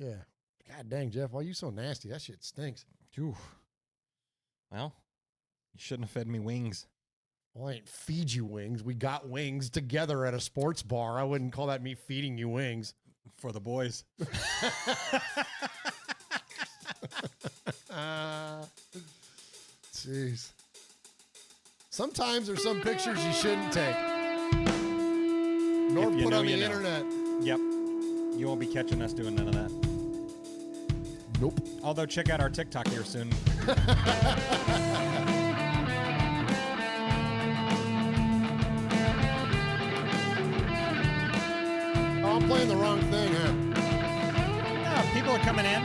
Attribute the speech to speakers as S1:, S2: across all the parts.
S1: Yeah. God dang, Jeff, why are you so nasty? That shit stinks.
S2: Ooh. Well, you shouldn't have fed me wings.
S1: Well, I ain't feed you wings. We got wings together at a sports bar. I wouldn't call that me feeding you wings.
S2: For the boys.
S1: Jeez. Sometimes there's some pictures you shouldn't take. Nor put on the internet.
S2: Yep. You won't be catching us doing none of that.
S1: Nope.
S2: Although, check out our TikTok here soon.
S1: Oh, I'm playing the wrong thing, huh?
S2: Yeah, people are coming in.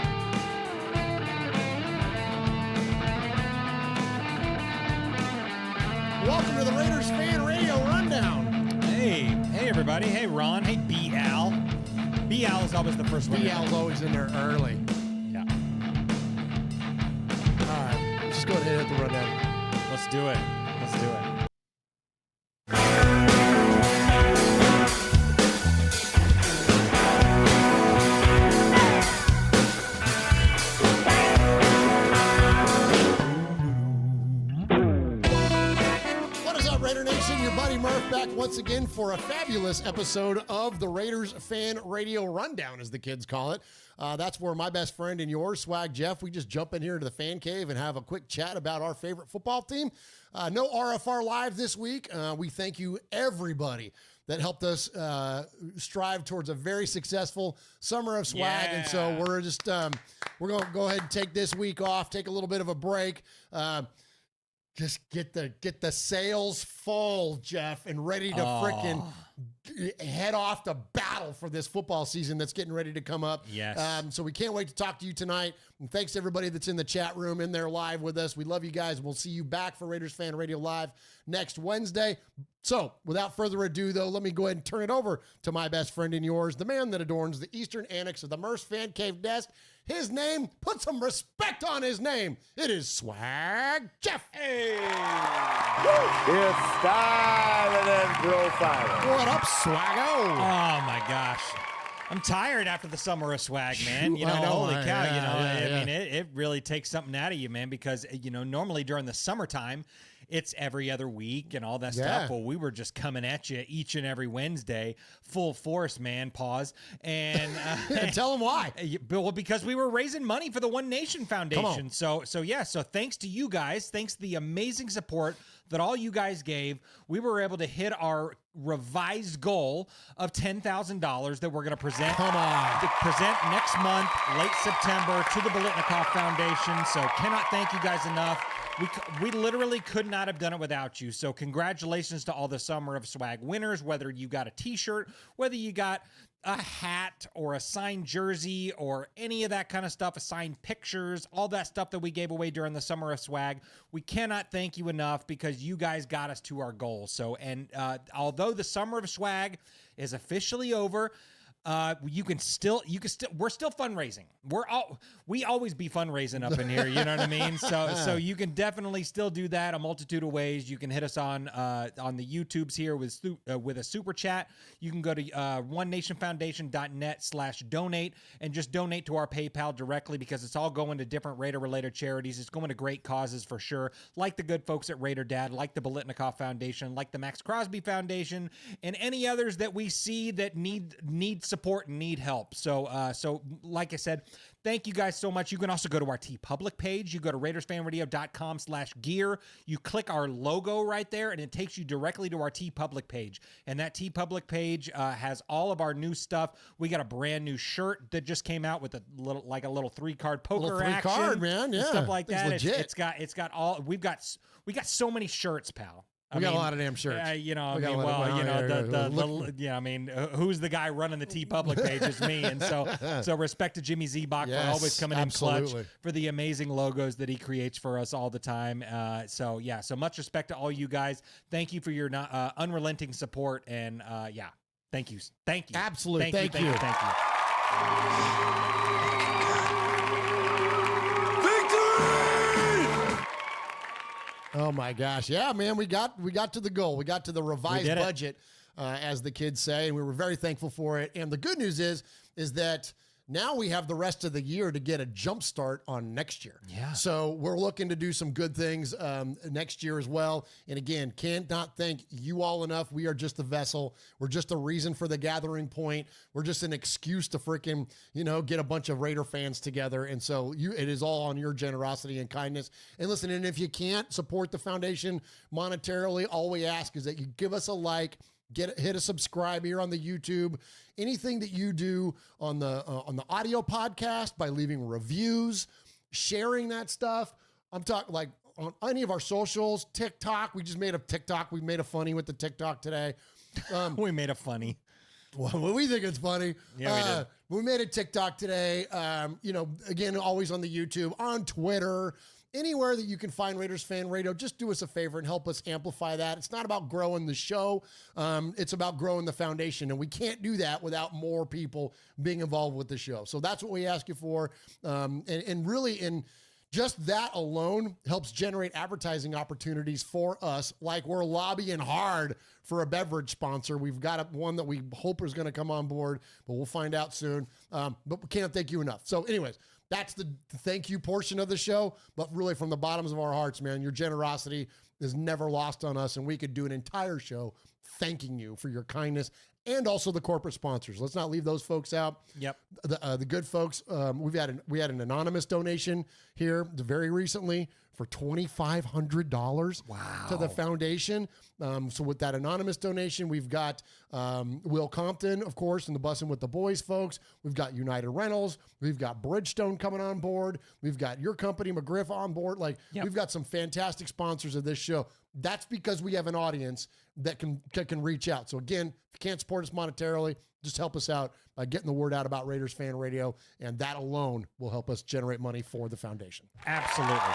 S1: Welcome to the Raiders Fan Radio Rundown.
S2: Hey everybody. Hey, Ron. Hey, B-Al. B-Al is always the first one.
S1: B-Al's always in there early.
S2: Yeah.
S1: All right. Let's just go ahead and hit the rundown.
S2: Let's do it. Let's do it.
S1: Raider Nation, your buddy Murf back once again for a fabulous episode of the Raiders Fan Radio Rundown, as the kids call it. That's where my best friend and yours, Swag Jeff, we just jump in here to the fan cave and have a quick chat about our favorite football team. No RFR Live this week. We thank you, everybody that helped us strive towards a very successful summer of swag.
S2: Yeah.
S1: And so we're just, we're going to go ahead and take this week off, take a little bit of a break. Just get the sails full, Jeff, and ready to freaking head off to battle for this football season that's getting ready to come up.
S2: Yes.
S1: So we can't wait to talk to you tonight. And thanks to everybody that's in the chat room, in there live with us. We love you guys. We'll see you back for Raiders Fan Radio Live next Wednesday. So without further ado, though, let me go ahead and turn it over to my best friend and yours, the man that adorns the eastern annex of the Murf Fan Cave desk. His name, put some respect on his name. It is Swag Jeff.
S2: Hey.
S3: It's Style and Profile.
S1: What up, Swaggo?
S2: Oh, my gosh. I'm tired after the summer of swag, man. You know, holy cow, I mean, it really takes something out of you, man, because, normally during the summertime, it's every other week and all that stuff. Well, we were just coming at you each and every Wednesday, full force, man. Pause. And
S1: tell them why.
S2: Well, because we were raising money for the One Nation Foundation. So thanks to you guys, thanks to the amazing support that all you guys gave, we were able to hit our revised goal of $10,000 that we're going to present. Present next month, late September, to the Bolitnikoff Foundation. So cannot thank you guys enough. We literally could not have done it without you. So congratulations to all the Summer of Swag winners, whether you got a t-shirt, whether you got a hat or a signed jersey or any of that kind of stuff, signed pictures, all that stuff that we gave away during the Summer of Swag. We cannot thank you enough because you guys got us to our goal. So, and although the Summer of Swag is officially over, we're still fundraising. We always be fundraising up in here. You know what I mean? So you can definitely still do that a multitude of ways. You can hit us on the YouTubes here with a super chat. You can go to onenationfoundation.net/donate and just donate to our PayPal directly because it's all going to different Raider related charities. It's going to great causes for sure, like the good folks at Raider Dad, like the Bolitnikoff Foundation, like the Max Crosby Foundation, and any others that we see that need support and need help. So like I said, thank you guys so much. You can also go to our TeePublic page. You go to RaidersFanRadio.com/gear. You click our logo right there, and it takes you directly to our TeePublic page. And that TeePublic page has all of our new stuff. We got a brand new shirt that just came out with a little 3-card poker action,
S1: card, man. Yeah,
S2: stuff like that.
S1: Legit.
S2: It's got all. We got so many shirts, pal.
S1: We got a lot of damn shirts.
S2: Who's the guy running the TeePublic page is me. And so respect to Jimmy Zebach for always coming in clutch for the amazing logos that he creates for us all the time. So much respect to all you guys. Thank you for your unrelenting support. And thank you.
S1: Absolutely. Thank you. Oh my gosh. Yeah, man, we got to the goal. We got to the revised budget, as the kids say, and we were very thankful for it. And the good news is that now we have the rest of the year to get a jump start on next year.
S2: Yeah.
S1: So we're looking to do some good things next year as well. And again, cannot thank you all enough. We are just a vessel. We're just a reason for the gathering point. We're just an excuse to freaking, get a bunch of Raider fans together. And so it is all on your generosity and kindness. And listen, and if you can't support the foundation monetarily, all we ask is that you give us a like, hit a subscribe here on the YouTube. Anything that you do on the audio podcast by leaving reviews, sharing that stuff. I'm talking like on any of our socials, TikTok. We just made a TikTok. We made a funny with the TikTok today.
S2: We made a funny.
S1: Well, we think it's funny.
S2: Yeah, we did.
S1: We made a TikTok today. Again, always on the YouTube, on Twitter. Anywhere that you can find Raiders Fan Radio, just do us a favor and help us amplify that. It's not about growing the show. It's about growing the foundation. And we can't do that without more people being involved with the show. So that's what we ask you for. And really, in just that alone helps generate advertising opportunities for us. Like we're lobbying hard for a beverage sponsor. We've got one that we hope is going to come on board, but we'll find out soon. But we can't thank you enough. So anyways, that's the thank you portion of the show. But really from the bottoms of our hearts, man, your generosity is never lost on us. And we could do an entire show thanking you for your kindness and also the corporate sponsors. Let's not leave those folks out.
S2: Yep.
S1: The good folks. We had an anonymous donation here very recently for $2,500 to the foundation. So with that anonymous donation, we've got Will Compton, of course, and the Bussin' with the Boys folks. We've got United Rentals. We've got Bridgestone coming on board. We've got your company, McGriff, on board. We've got some fantastic sponsors of this show. That's because we have an audience that can reach out. So again, if you can't support us monetarily, just help us out by getting the word out about Raiders Fan Radio, and that alone will help us generate money for the foundation.
S2: Absolutely. All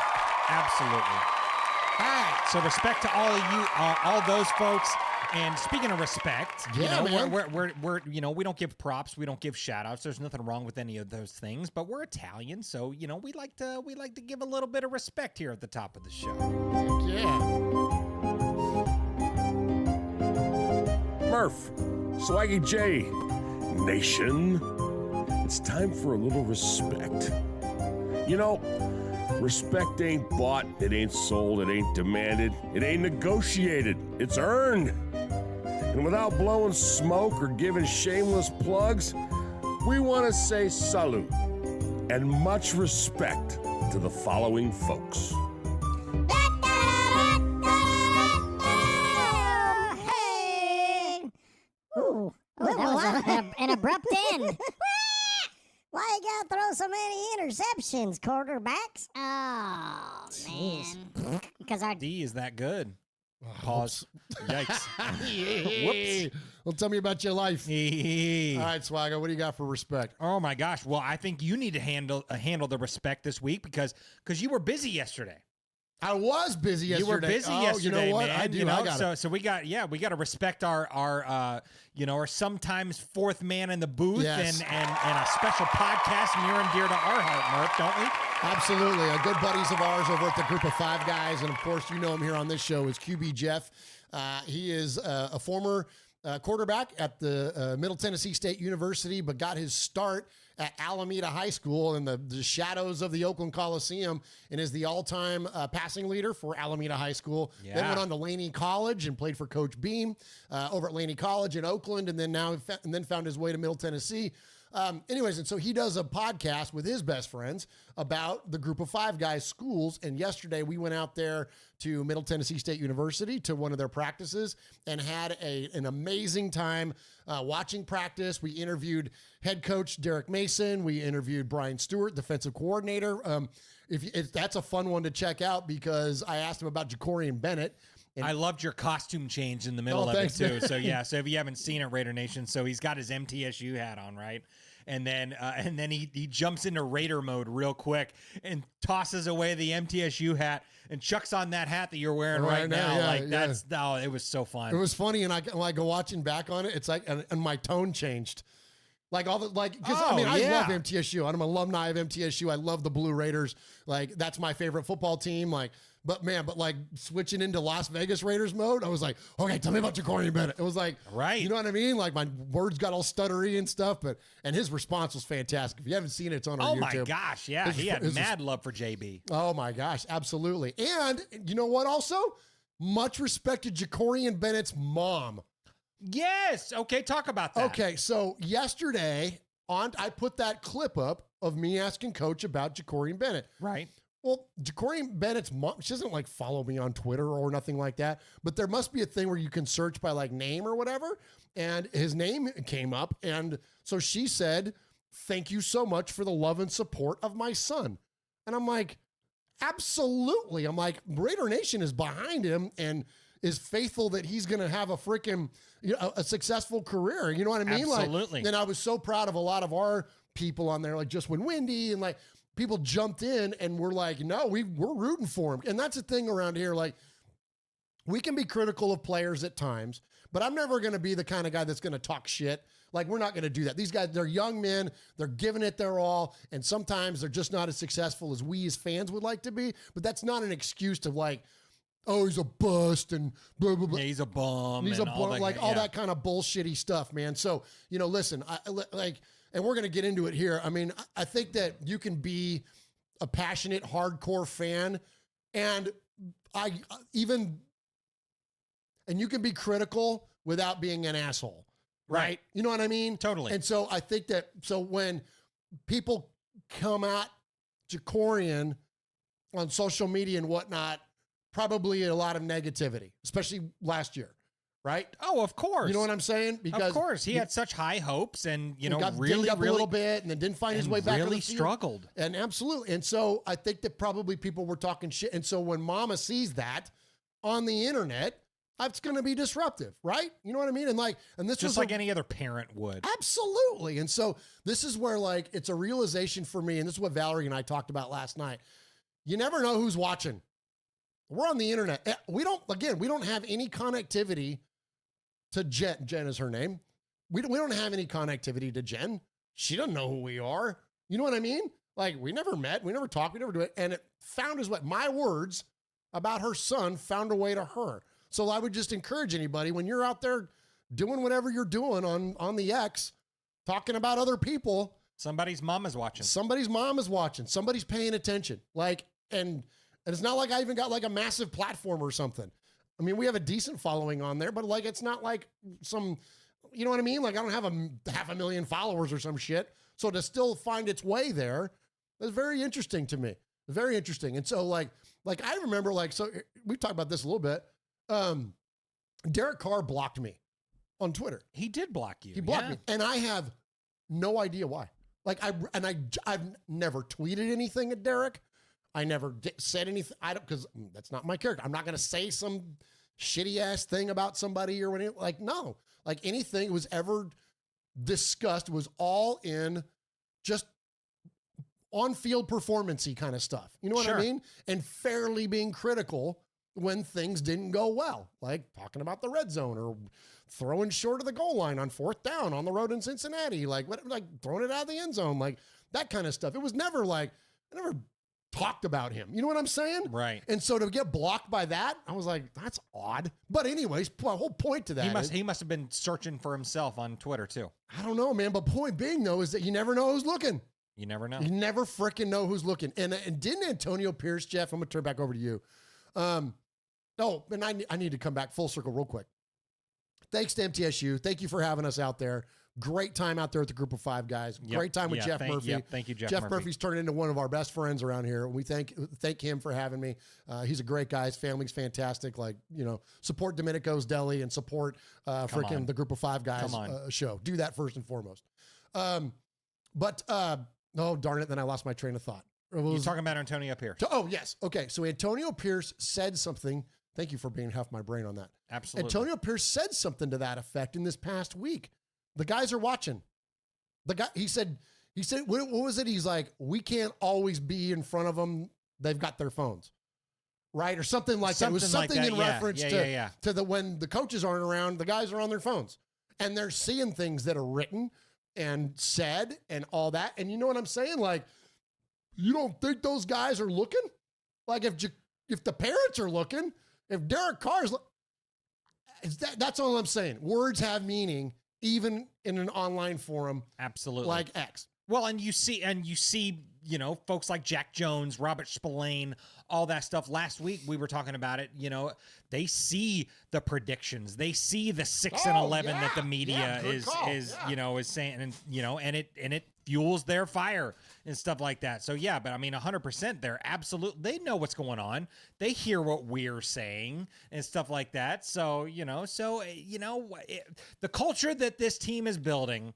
S2: right. So respect to all of you, all those folks. And speaking of respect,
S1: man.
S2: we're we don't give props, we don't give shout outs. There's nothing wrong with any of those things, but we're Italian, so we like to give a little bit of respect here at the top of the show.
S1: Yeah.
S4: Murf Swag J Nation, it's time for a little respect. Respect ain't bought, it ain't sold, it ain't demanded, it ain't negotiated, it's earned. And without blowing smoke or giving shameless plugs, we want to say salute and much respect to the following folks.
S5: Hey! Ooh, that was an abrupt end. Why you gotta throw so many interceptions, quarterbacks? Oh, man. Because our
S2: D is that good. Pause. Yikes.
S1: Whoops. Well, tell me about your life.
S2: All
S1: right, Swagger, what do you got for respect?
S2: Oh my gosh. Well, I think you need to handle the respect this week because you were busy yesterday.
S1: I was busy yesterday.
S2: You were busy yesterday,
S1: you know what?
S2: man.
S1: I do.
S2: So we got to respect our sometimes fourth man in the booth
S1: yes.
S2: and a special podcast near and dear to our heart, Murf, don't we?
S1: Absolutely. Good buddies of ours over at the Group of Five Guys, and of course you know him here on this show is QB Jeff. He is a former quarterback at the Middle Tennessee State University, but got his start at Alameda High School in the shadows of the Oakland Coliseum, and is the all-time passing leader for Alameda High School.
S2: Yeah.
S1: Then went on to Laney College and played for Coach Beam over at Laney College in Oakland, and then found his way to Middle Tennessee. Anyways, and so he does a podcast with his best friends about the Group of Five Guys schools. And yesterday we went out there to Middle Tennessee State University to one of their practices and had an amazing time watching practice. We interviewed head coach Derek Mason. We interviewed Brian Stewart, defensive coordinator. If that's a fun one to check out because I asked him about Jacorian Bennett. And
S2: I loved your costume change in the middle of
S1: thanks,
S2: it too.
S1: man.
S2: So yeah, so if you haven't seen it, Raider Nation, so he's got his MTSU hat on, right? And then he jumps into Raider mode real quick and tosses away the MTSU hat and chucks on that hat that you're wearing right now. It was so fun.
S1: It was funny, and I watching back on it, it's like, and my tone changed. Like all the because
S2: Oh,
S1: I
S2: yeah.
S1: love MTSU. I'm an alumni of MTSU. I love the Blue Raiders. Like that's my favorite football team. Like, but like switching into Las Vegas Raiders mode, I was like, okay, tell me about Ja'Cory Bennett. It was like,
S2: Right.
S1: you know what I mean? Like my words got all stuttery and stuff, and his response was fantastic. If you haven't seen it, it's on our
S2: Oh
S1: YouTube.
S2: my gosh, yeah, he had mad love for JB.
S1: Oh my gosh, absolutely. And you know what? Also, much respect to Ja'Cory Bennett's mom.
S2: Yes. Okay, talk about that.
S1: Okay, so yesterday I put that clip up of me asking Coach about Ja'Cory Bennett.
S2: Right.
S1: Well, Ja'Cory Bennett's mom, she doesn't like follow me on Twitter or nothing like that, but there must be a thing where you can search by like name or whatever. And his name came up. And so she said, "Thank you so much for the love and support of my son." And I'm like, absolutely. I'm like, Raider Nation is behind him and is faithful that he's going to have a freaking, a successful career. You know what I mean?
S2: Absolutely.
S1: Like, and I was so proud of a lot of our people on there, like Just When Windy, and like people jumped in and were like, no, we're rooting for him. And that's the thing around here. Like, we can be critical of players at times, but I'm never going to be the kind of guy that's going to talk shit. Like, we're not going to do that. These guys, they're young men. They're giving it their all. And sometimes they're just not as successful as we as fans would like to be. But that's not an excuse to like, oh, he's a bust and blah, blah, blah.
S2: Yeah, he's a bum.
S1: He's a bum, all
S2: yeah.
S1: that kind of bullshitty stuff, man. So, listen, and we're going to get into it here. I mean, I think that you can be a passionate, hardcore fan, and you can be critical without being an asshole, right? You know what I mean?
S2: Totally.
S1: And so I think that, when people come at Ja'Cory on social media and whatnot, probably a lot of negativity, especially last year, right?
S2: Oh, of course.
S1: You know what I'm saying? Because
S2: of course, he had such high hopes, and
S1: he got dinged up a little bit, and then didn't find his way back.
S2: Really
S1: on the field.
S2: struggled.
S1: And absolutely. And so I think that probably people were talking shit. And so when Mama sees that on the internet, it's going to be disruptive, right? You know what I mean? And this
S2: Just
S1: was
S2: like any other parent would.
S1: Absolutely. And so this is where it's a realization for me, and this is what Valerie and I talked about last night. You never know who's watching. We're on the internet. We don't have any connectivity to Jen. Jen is her name. We don't have any connectivity to Jen. She doesn't know who we are. You know what I mean? Like, we never met. We never talked. We never do it. And it my words about her son found a way to her. So I would just encourage anybody, when you're out there doing whatever you're doing on the X, talking about other people.
S2: Somebody's mom is watching.
S1: Somebody's mom is watching. Somebody's paying attention. And it's not like I even got like a massive platform or something. I mean, we have a decent following on there, but it's not like some, you know what I mean? Like, I don't have 500,000 followers or some shit. So to still find its way there is very interesting to me. Very interesting. And so I remember so we talked about this a little bit. Derek Carr blocked me on Twitter.
S2: He did block you.
S1: He blocked me. And I have no idea why. I've never tweeted anything at Derek. I never said anything. Because that's not my character. I'm not going to say some shitty ass thing about somebody or anything. No. Anything was ever discussed was all in just on-field performance-y kind of stuff. You know what I mean? And fairly being critical when things didn't go well. Like talking about the red zone or throwing short of the goal line on 4th down on the road in Cincinnati. Throwing it out of the end zone. That kind of stuff. It was never I never talked about him. You know what I'm saying?
S2: Right.
S1: And so to get blocked by that, I was like, that's odd. But anyways, the whole point to that
S2: he must have been searching for himself on Twitter too.
S1: I don't know, man. But point being, though, is that you never know who's looking.
S2: You never know.
S1: You never fricking know who's looking. And didn't Antonio Pierce, Jeff, I'm going to turn back over to you. And I need to come back full circle real quick. Thanks to MTSU. Thank you for having us out there. Great time out there at the Group of 5 guys. Great time with Jeff Murphy.
S2: Thank you, Jeff
S1: Jeff
S2: Murphy.
S1: Murphy's turned into one of our best friends around here. We thank him for having me. He's a great guy. His family's fantastic. Support Domenico's Deli and support the Group of 5 guys show. Do that first and foremost. Oh, darn it. Then I lost my train of thought.
S2: You're talking about Antonio Pierce.
S1: Oh, yes. Okay. So Antonio Pierce said something. Thank you for being half my brain on that.
S2: Absolutely.
S1: Antonio Pierce said something to that effect in this past week. The guys are watching. He said, what was it? He's like, we can't always be in front of them. They've got their phones. Right? Or something like that. It was something in reference to when the coaches aren't around, the guys are on their phones and they're seeing things that are written and said and all that. And you know what I'm saying? Like, you don't think those guys are looking? Like, if the parents are looking, if Derek Carr's that's all I'm saying. Words have meaning, even in an online forum.
S2: Absolutely.
S1: Like X.
S2: Well, and you see, you know, folks like Jack Jones, Robert Spillane, all that stuff. Last week we were talking about it. You know, they see the predictions, they see the 6 and 11 that the media is you know, is saying, and you know, and it fuels their fire and stuff like that. So yeah, but I mean, 100%, they know what's going on. They hear what we're saying and stuff like that. So the culture that this team is building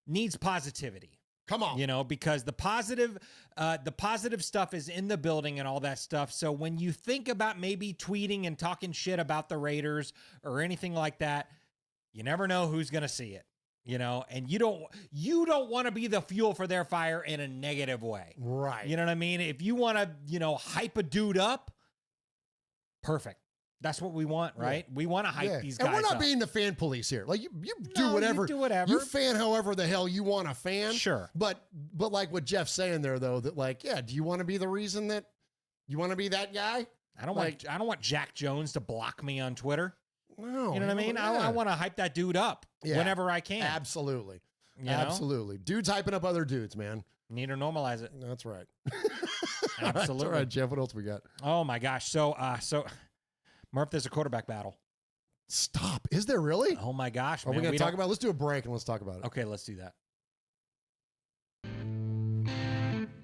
S2: needs positivity.
S1: Come on.
S2: You know, because the positive stuff is in the building and all that stuff. So when you think about maybe tweeting and talking shit about the Raiders or anything like that, you never know who's going to see it, you know, and you don't want to be the fuel for their fire in a negative way.
S1: Right.
S2: You know what I mean? If you want to, you know, hype a dude up, perfect. That's what we want, right? Yeah. We want to hype these guys up.
S1: And we're not being the fan police here. Like, you do whatever.
S2: You do whatever.
S1: You fan however the hell you want to fan.
S2: Sure.
S1: But like what Jeff's saying there, though, that like, yeah, do you want to be the reason that you want to be that guy?
S2: I don't want Jack Jones to block me on Twitter.
S1: No.
S2: You know what I mean? Yeah. I want to hype that dude up whenever I can.
S1: Absolutely.
S2: You
S1: Absolutely. Know? Dudes hyping up other dudes, man.
S2: Need to normalize it.
S1: That's right.
S2: Absolutely.
S1: That's all right, Jeff. What else we got?
S2: Oh, my gosh. So Murf, there's a quarterback battle.
S1: Stop. Is there really?
S2: Oh, my gosh,
S1: man. Are we going to talk about it? Let's do a break and let's talk about it.
S2: Okay, let's do that.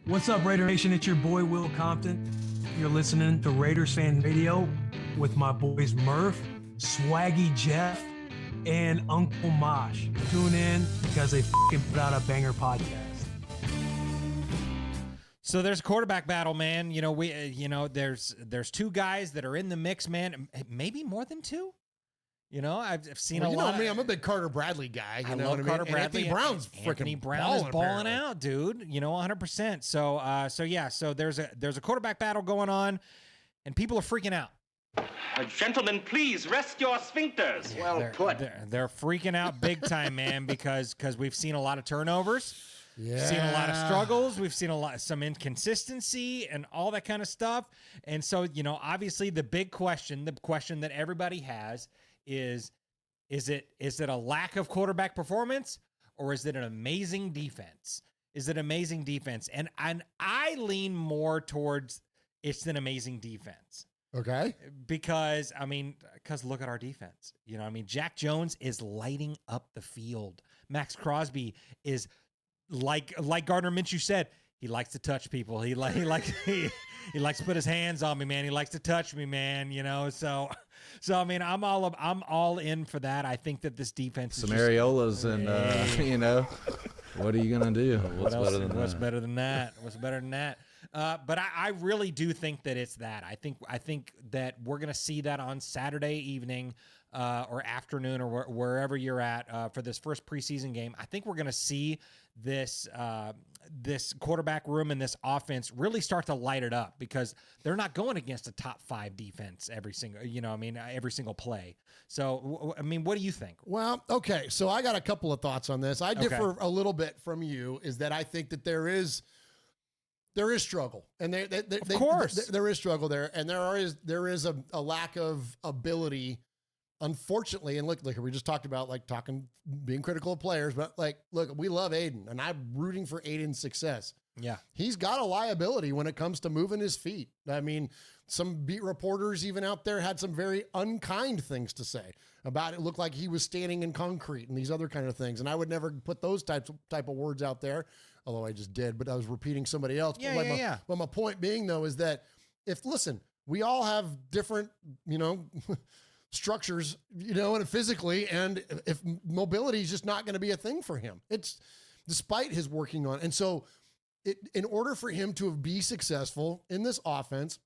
S6: What's up, Raider Nation? It's your boy, Will Compton. You're listening to Raiders Fan Radio with my boys Murf, Swaggy Jeff, and Uncle Mosh. Tune in because they fucking put out a banger podcast.
S2: So there's a quarterback battle, man. You know, there's two guys that are in the mix, man. Maybe more than two. You know, I've seen a lot.
S1: You know me, I'm a big Carter Bradley guy. You know what I mean?
S2: Carter Bradley.
S1: Anthony Brown's freaking balling
S2: out, dude. You know, 100%. So there's a quarterback battle going on, and people are freaking out.
S7: Gentlemen, please rest your sphincters.
S3: Well put.
S2: They're freaking out big time, man, because we've seen a lot of turnovers.
S1: Yeah.
S2: We've seen a lot of struggles. We've seen some inconsistency and all that kind of stuff. And so, you know, obviously the big question, the question that everybody has is it a lack of quarterback performance, or is it an amazing defense? Is it amazing defense? And I lean more towards it's an amazing defense.
S1: Okay.
S2: Because look at our defense. You know, I mean, Jack Jones is lighting up the field. Max Crosby is like Gardner Minshew said, he likes to touch people. He likes to put his hands on me, man. He likes to touch me, man. You know, so I mean, I'm all in for that. I think that this defense
S8: some areolas and you know, what are you gonna do?
S2: What's better than that? But I really do think that it's that. I think that we're gonna see that on Saturday evening or afternoon or wherever you're at for this first preseason game. I think we're gonna see this quarterback room and this offense really start to light it up, because they're not going against a top 5 defense every single play. So, I mean, what do you think?
S1: Well, okay. So I got a couple of thoughts on this. I differ a little bit from you, is that I think that there is struggle, and of course there is struggle there. And there is a lack of ability, unfortunately. And look, we just talked about being critical of players, but look, we love Aiden, and I'm rooting for Aiden's success.
S2: Yeah.
S1: He's got a liability when it comes to moving his feet. I mean, some beat reporters even out there had some very unkind things to say about it. It looked like he was standing in concrete and these other kind of things. And I would never put those type of words out there, although I just did, but I was repeating somebody else. But my point being, though, is that we all have different, you know, structures, you know, and physically, and if mobility is just not going to be a thing for him, it's despite his working on. And so in order for him to be successful in this offense,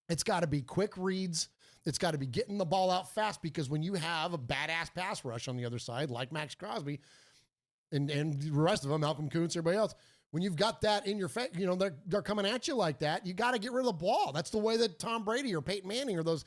S1: it's got to be quick reads. It's got to be getting the ball out fast, because when you have a badass pass rush on the other side, like Max Crosby and the rest of them, Malcolm Kuntz, everybody else, when you've got that in your face, you know, they're coming at you like that, you got to get rid of the ball. That's the way that Tom Brady or Peyton Manning or those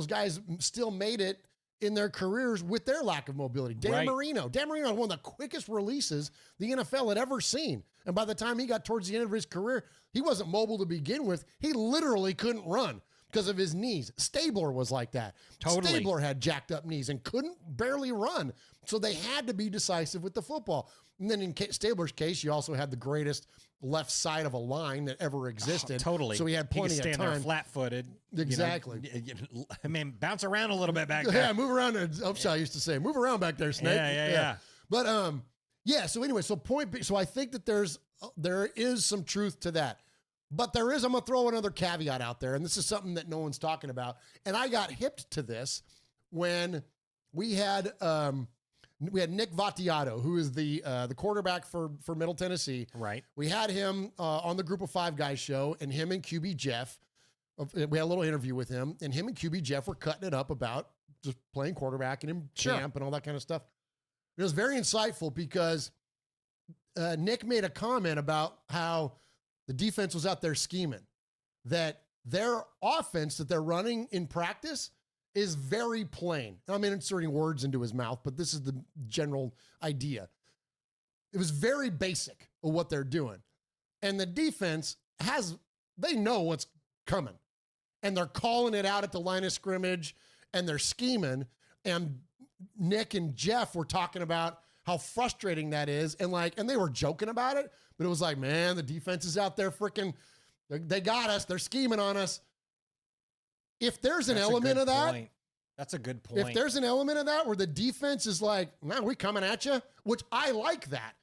S1: guys still made it in their careers with their lack of mobility. Dan Marino had one of the quickest releases the NFL had ever seen. And by the time he got towards the end of his career, he wasn't mobile to begin with. He literally couldn't run because of his knees. Stabler was like that.
S2: Totally.
S1: Stabler had jacked up knees and couldn't barely run. So they had to be decisive with the football. And then in Stabler's case, you also had the greatest left side of a line that ever existed.
S2: Totally.
S1: So he had plenty
S2: of time.
S1: There
S2: flat-footed.
S1: Exactly.
S2: I mean, bounce around a little bit back there.
S1: Yeah, move around. Upshaw used to say, move around back there, Snake.
S2: Yeah.
S1: But yeah. So anyway, so I think that there is some truth to that. But I'm going to throw another caveat out there, and this is something that no one's talking about. And I got hipped to this when we had Nick Vattiato, who is the quarterback for Middle Tennessee.
S2: Right.
S1: We had him on the Group of Five Guys show, and him and QB Jeff, we had a little interview with him, and him and QB Jeff were cutting it up about just playing quarterback and in camp and all that kind of stuff. It was very insightful because Nick made a comment about how the defense was out there scheming, that their offense that they're running in practice is very plain. I'm inserting words into his mouth, but this is the general idea. It was very basic of what they're doing. And the defense they know what's coming. And they're calling it out at the line of scrimmage, and they're scheming. And Nick and Jeff were talking about how frustrating that is. And they were joking about it, but it was like, man, the defense is out there freaking, they got us. They're scheming on us. If there's an element of that,
S2: that's a good point.
S1: If there's an element of that where the defense is like, man, we coming at you, which I like that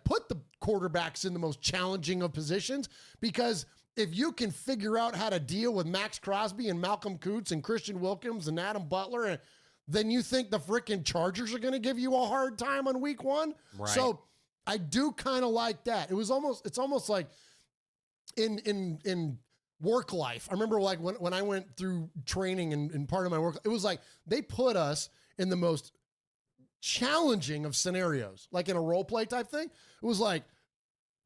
S1: put the quarterbacks in the most challenging of positions, because if you can figure out how to deal with Max Crosby and Malcolm Coots and Christian Wilkins and Adam Butler, then you think the freaking Chargers are going to give you a hard time on week one.
S2: Right.
S1: So I do kind of like that. It's almost like in work life. I remember when I went through training and part of my work, it was like they put us in the most challenging of scenarios, like in a role play type thing. It was like,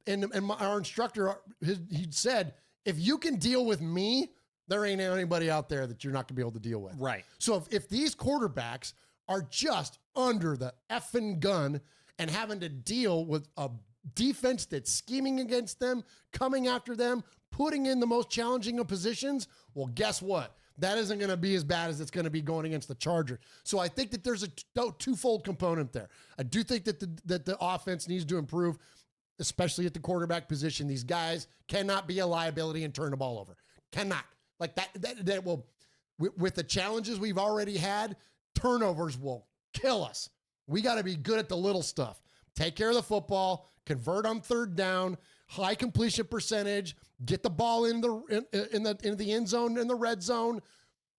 S1: our instructor, he said, if you can deal with me, there ain't anybody out there that you're not gonna be able to deal with.
S2: Right.
S1: So if these quarterbacks are just under the effing gun and having to deal with a defense that's scheming against them, coming after them, putting in the most challenging of positions, well, guess what? That isn't going to be as bad as it's going to be going against the Chargers. So I think that there's a twofold component there. I do think that the offense needs to improve, especially at the quarterback position. These guys cannot be a liability and turn the ball over. Cannot. Like that will, with the challenges we've already had, turnovers will kill us. We got to be good at the little stuff. Take care of the football, convert on third down, high completion percentage, get the ball in the end zone, in the red zone.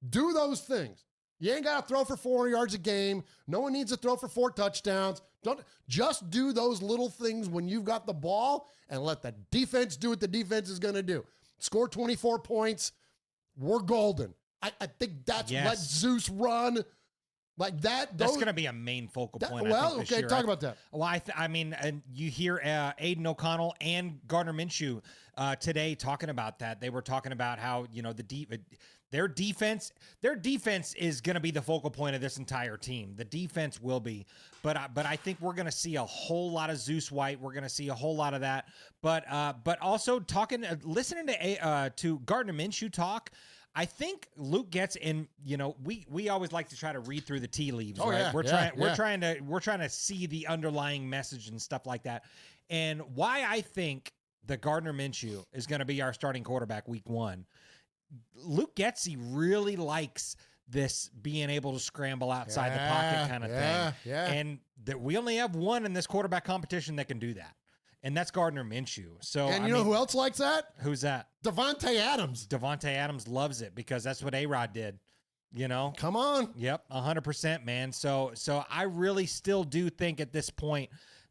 S1: Do those things. You ain't got to throw for 400 yards a game. No one needs to throw for 4 touchdowns. Don't just do those little things when you've got the ball and let the defense do what the defense is going to do. Score 24 points. We're golden. I think that's let Zeus run. Like that.
S2: That's going to be a main focal point.
S1: Talk about that.
S2: Well, I mean, and you hear Aiden O'Connell and Gardner Minshew today talking about that. They were talking about how, their defense is going to be the focal point of this entire team. The defense will be, but I think we're going to see a whole lot of Zeus White. We're going to see a whole lot of that. But also listening to Gardner Minshew talk. I think Luke gets in, we always like to try to read through the tea leaves, right?
S1: Yeah,
S2: we're trying to see the underlying message and stuff like that. And why I think that Gardner Minshew is going to be our starting quarterback week one. Luke Getsy really likes this being able to scramble outside the pocket kind of thing.
S1: Yeah.
S2: And that we only have one in this quarterback competition that can do that. And that's Gardner Minshew. So,
S1: and you know who else likes that?
S2: Who's that?
S1: Devontae Adams.
S2: Devontae Adams loves it because that's what A-Rod did.
S1: Come on.
S2: Yep, 100%, man. So I really still do think at this point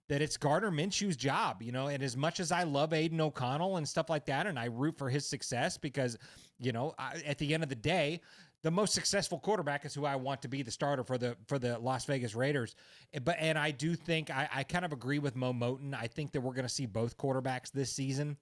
S2: that it's Gardner Minshew's job, and as much as I love Aiden O'Connell and stuff like that, and I root for his success because, at the end of the day, the most successful quarterback is who I want to be the starter for the Las Vegas Raiders. And I do think I kind of agree with Mo Moton. I think that we're going to see both quarterbacks this season.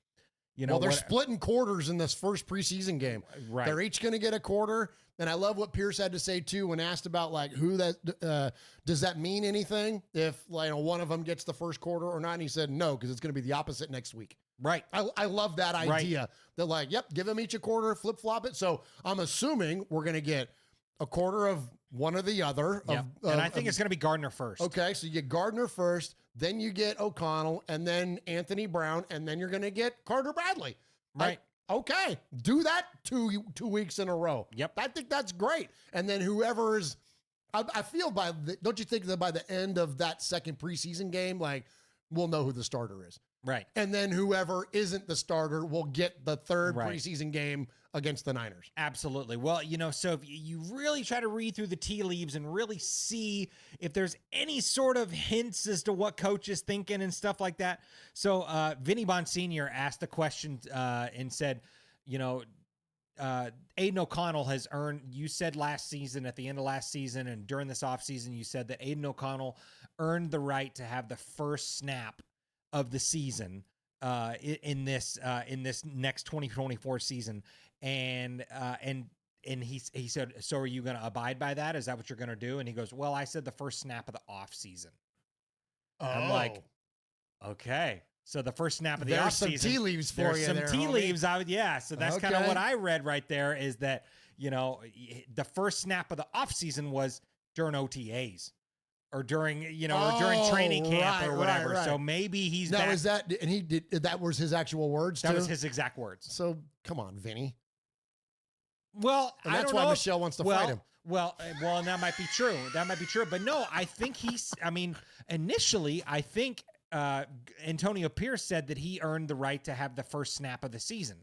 S1: Well, they're splitting quarters in this first preseason game.
S2: Right.
S1: They're each going to get a quarter. And I love what Pierce had to say, too, when asked about, like, who that does that mean anything if, like, one of them gets the first quarter or not? And he said no, because it's going to be the opposite next week.
S2: Right.
S1: I love that idea that, like, yep, give them each a quarter, flip-flop it. So I'm assuming we're going to get a quarter of one or the other.
S2: Yep. And I think it's going to be Gardner first.
S1: Okay, so you get Gardner first, then you get O'Connell, and then Anthony Brown, and then you're going to get Carter Bradley.
S2: Right.
S1: Okay, do that 2 weeks in a row.
S2: Yep.
S1: I think that's great. And then whoever is, I feel don't you think that by the end of that second preseason game, like, we'll know who the starter is.
S2: Right.
S1: And then whoever isn't the starter will get the third preseason game against the Niners.
S2: Absolutely. Well, so if you really try to read through the tea leaves and really see if there's any sort of hints as to what coach is thinking and stuff like that. So Vinny Bonsignor asked the question and said, Aiden O'Connell has earned, you said last season, at the end of last season and during this offseason, you said that Aiden O'Connell earned the right to have the first snap of the season in this next 2024 season. And he said, so are you going to abide by that? Is that what you're going to do? And he goes, well, I said the first snap of the off season. I'm like, okay. So the first snap of the off season.
S1: There's some tea leaves for you.
S2: Some tea leaves. So that's kind of what I read right there is that, the first snap of the off season was during OTAs. Or during, or during training camp or whatever. Right. So maybe he's
S1: now. Is that and he did that was his actual words?
S2: That was his exact words.
S1: So come on, Vinny.
S2: Well,
S1: and that's why Michelle wants to fight him.
S2: Well, and that might be true. But no, I think initially, I think Antonio Pierce said that he earned the right to have the first snap of the season.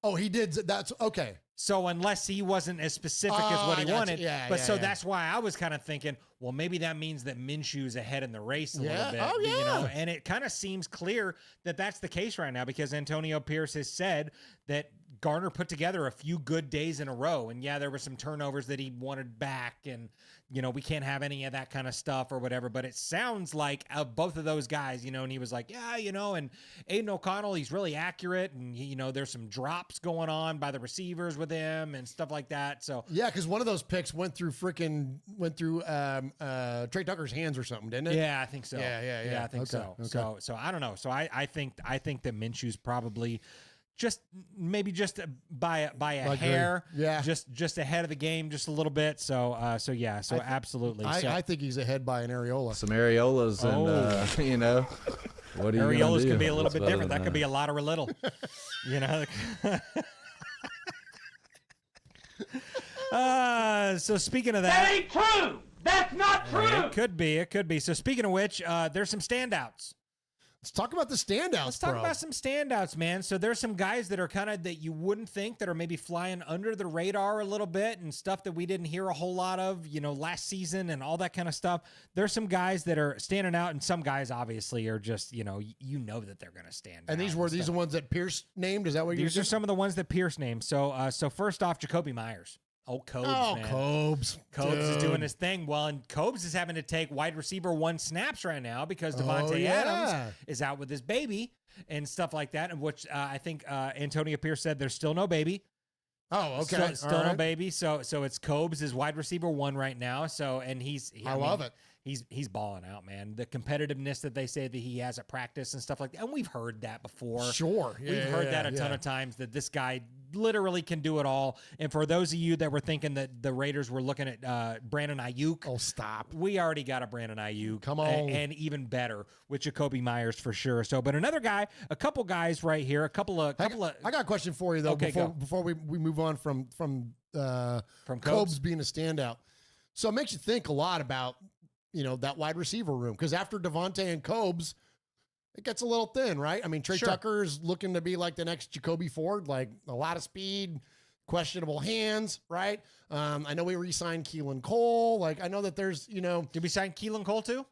S1: Oh, he did. That's okay.
S2: So unless he wasn't as specific as what he wanted, that's why I was kind of thinking, well, maybe that means that Minshew's ahead in the race a little bit.
S1: Oh, yeah.
S2: And it kind of seems clear that that's the case right now because Antonio Pierce has said that Garner put together a few good days in a row. And there were some turnovers that he wanted back and, we can't have any of that kind of stuff or whatever. But it sounds like both of those guys, and he was like, and Aiden O'Connell, he's really accurate. And, there's some drops going on by the receivers with him and stuff like that. So,
S1: yeah, because one of those picks went through Trey Tucker's hands or something, didn't it?
S2: Yeah, I think so.
S1: Yeah,
S2: I think so.
S1: Okay.
S2: So I don't know. So I think that Minshew's probably just by a hair, just ahead of the game, just a little bit. So absolutely.
S1: I think he's ahead by an areola.
S8: Some areolas, and what are you
S2: areolas could be a little bit different. That could be a lot or a little. So speaking of that,
S7: ain't true. That's not true.
S2: It could be. So speaking of which, there's some standouts.
S1: Let's talk about the standouts.
S2: Let's talk about some standouts, man. So there's some guys that are kind of that you wouldn't think that are maybe flying under the radar a little bit and stuff that we didn't hear a whole lot of, last season and all that kind of stuff. There's some guys that are standing out, and some guys obviously are just, that they're going to stand out.
S1: And these are the ones that Pierce named? Is that what
S2: these are some of the ones that Pierce named. So first off, Jacoby Myers. Oh, Cobes, man.
S1: Cobes.
S2: Cobes is doing his thing. Well, and Cobes is having to take wide receiver 1 snaps right now because Devontae Adams is out with his baby and stuff like that, and which I think Antonio Pierce said there's still no baby.
S1: Oh, okay.
S2: Still no baby. So it's Cobes is wide receiver 1 right now. So, and I love it. He's balling out, man. The competitiveness that they say that he has at practice and stuff like that. And we've heard that before.
S1: Sure.
S2: We've heard that a ton of times that this guy literally can do it all. And for those of you that were thinking that the Raiders were looking at Brandon Ayuk.
S1: Oh, stop.
S2: We already got a Brandon Ayuk.
S1: Come on.
S2: And even better with Jacoby Myers for sure. So, but another guy, a couple guys right here, I got
S1: a question for you though.
S2: Okay,
S1: before we move on from Cobes being a standout. So it makes you think a lot about, that wide receiver room. Because after Devontae and Cobes, it gets a little thin, right? I mean, Trey Tucker's looking to be like the next Jacoby Ford, like a lot of speed, questionable hands, right? I know we re-signed Keelan Cole. Like, I know that there's,
S2: Did we sign Keelan Cole too?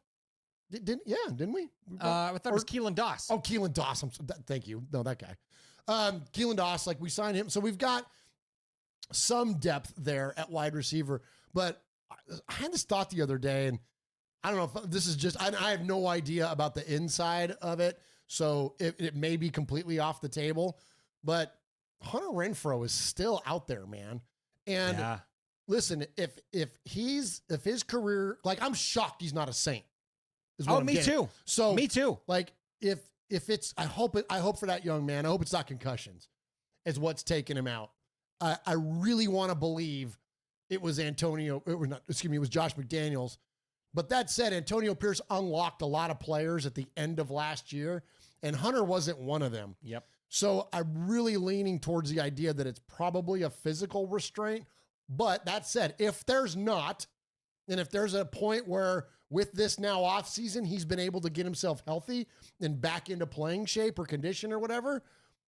S1: Didn't we?
S2: I thought it was Keelan Doss.
S1: Oh, Keelan Doss. Thank you. No, that guy. Keelan Doss, like we signed him. So we've got some depth there at wide receiver. But I had this thought the other day, and I don't know if this is just, I have no idea about the inside of it. So it may be completely off the table, but Hunter Renfrow is still out there, man. And listen, if his career, like, I'm shocked he's not a Saint.
S2: Me too.
S1: So
S2: me too.
S1: Like, if it's, I hope for that young man. I hope it's not concussions is what's taking him out. I really want to believe it was it was Josh McDaniels. But that said, Antonio Pierce unlocked a lot of players at the end of last year, and Hunter wasn't one of them.
S2: Yep.
S1: So I'm really leaning towards the idea that it's probably a physical restraint. But that said, if there's not, and if there's a point where with this now off season, he's been able to get himself healthy and back into playing shape or condition or whatever,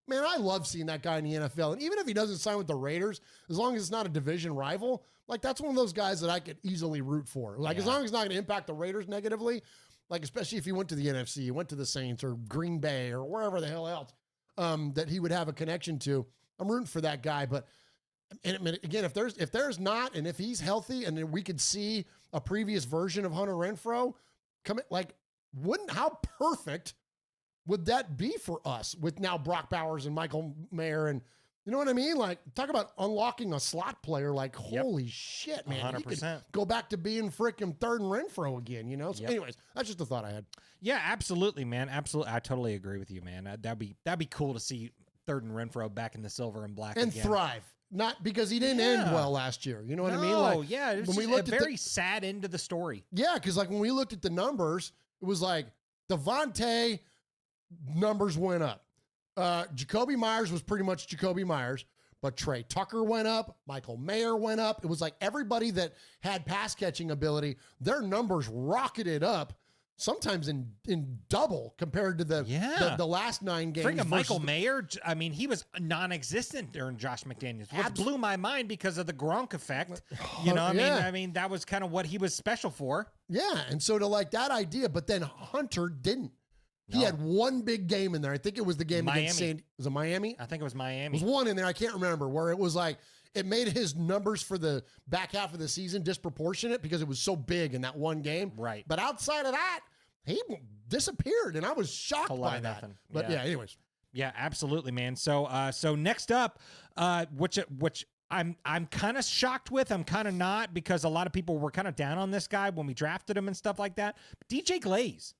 S1: man, I love seeing that guy in the NFL. And even if he doesn't sign with the Raiders, as long as it's not a division rival, like, that's one of those guys that I could easily root for. Like, as long as it's not going to impact the Raiders negatively, like, especially if he went to the NFC, he went to the Saints or Green Bay or wherever the hell else that he would have a connection to, I'm rooting for that guy. But and again, if there's not, and if he's healthy, and then we could see a previous version of Hunter Renfrow come, like, how perfect would that be for us with now Brock Bowers and Michael Mayer, and you know what I mean? Like, talk about unlocking a slot player. Like, holy shit, man.
S2: 100%.
S1: He could go back to being freaking third and Renfrow again, you know? So anyways, that's just a thought I had.
S2: Yeah, absolutely, man. Absolutely. I totally agree with you, man. That'd be cool to see third and Renfrow back in the silver and black
S1: and
S2: again.
S1: Thrive. Not because he didn't end well last year. You know what I mean?
S2: Like, yeah, it was
S1: when we looked
S2: a very sad end to the story.
S1: Yeah, because like when we looked at the numbers, it was like Devontae numbers went up. Jacoby Myers was pretty much Jacoby Myers, but Trey Tucker went up. Michael Mayer went up. It was like everybody that had pass catching ability, their numbers rocketed up, sometimes in double compared to the last 9 games.
S2: Freaking Michael Mayer, I mean, he was non-existent during Josh McDaniels, which blew my mind because of the Gronk effect. You know, I mean, that was kind of what he was special for.
S1: Yeah, and so to like that idea, but then Hunter didn't. He had one big game in there. I think it was the game against was it Miami?
S2: I think it was Miami.
S1: It was one in there, I can't remember, where it was like, it made his numbers for the back half of the season disproportionate because it was so big in that one game.
S2: Right.
S1: But outside of that, he disappeared, and I was shocked by that.
S2: Nothing.
S1: But yeah, anyways.
S2: Yeah, absolutely, man. So next up, which I'm kind of shocked with, I'm kind of not, because a lot of people were kind of down on this guy when we drafted him and stuff like that. But DJ Glaze.